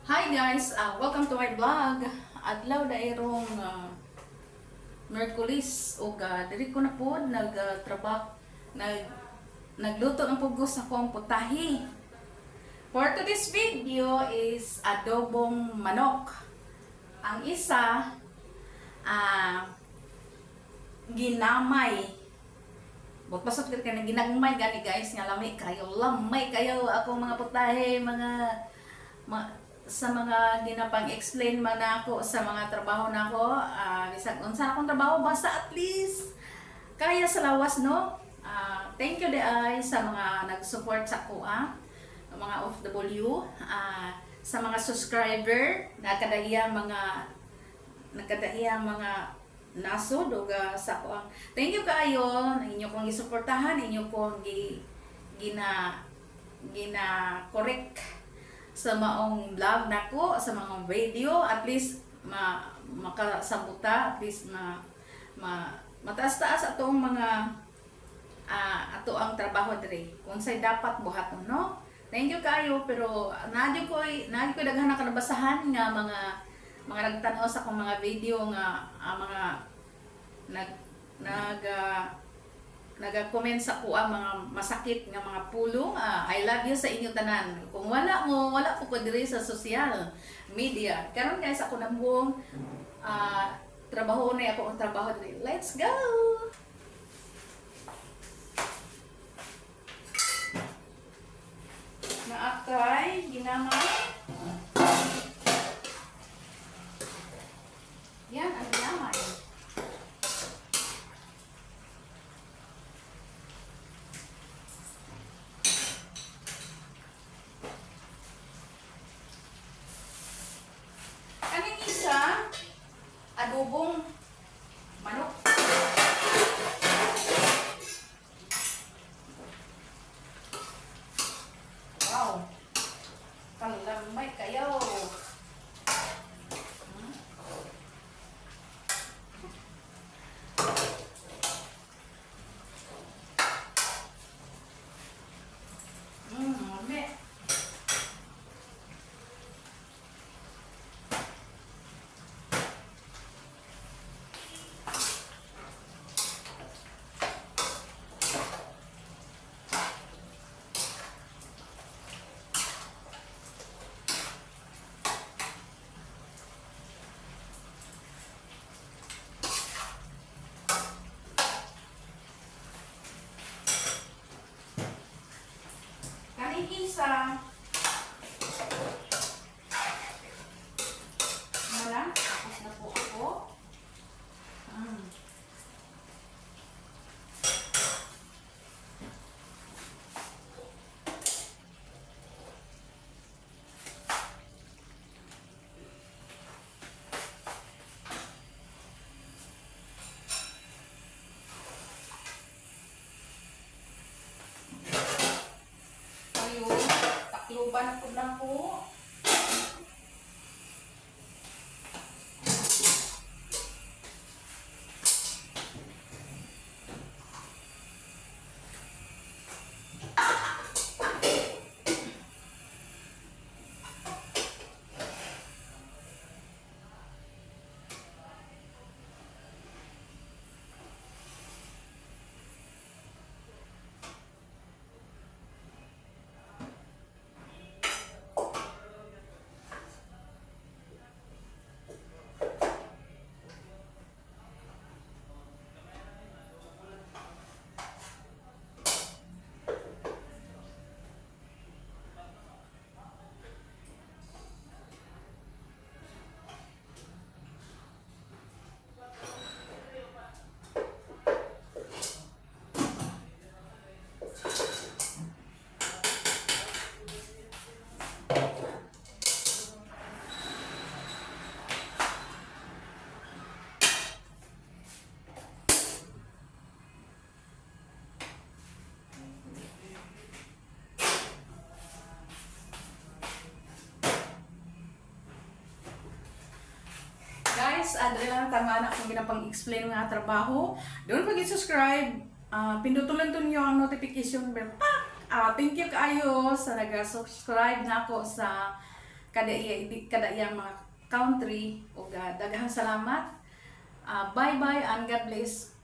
Hi guys, welcome to my vlog. Adlaw dairong Merkulis ug diri ko na pod nagluto ng pugos na kong putahi. For today's video is adobong manok. Ang isa ginamay. Bugpasot ka na ginagmay gani guys nga lamay kayo ako mga putahe sa mga ginapang-explain man ako sa mga trabaho nako, bisag unsa akong trabaho basta at least kaya sa lawas no. Thank you ay sa mga nag-support sa kuha, mga OFW, sa mga subscriber, nakadahiyang mga nasod o sa kuha. Thank you kaayo inyo kong gisuportahan, inyo kong gina correct sa maong vlog nako, sa mga video, at least makasabuta, at least mataas-taas atong mga ato ang trabaho diri kung say dapat buhaton no. Thank you kayo, pero nadyo ko daghan na kanabasahan nga mga nagtan-aw sa akong mga video nga mga nag-comment sa kuha mga masakit nga mga pulong. I love you sa inyo tanan. Kung wala po ko diri sa social media. Karon guys ako nang buong trabaho na ako ang trabaho diri. Let's go. Naakay ginamay. Yan ang ginamay. Adobong manok. Wow. Kalamay kayo. Mami. Isa mala tapos na po ako takluban ako na po. Guys, adre lang tama na akong ginapang-explain nga trabaho. Don't forget subscribe. Pindutulan to niyo ang notification bell. Thank you kaayo sa nag-subscribe na ako sa kada iyang mga country ug daghang salamat. Bye bye and God bless.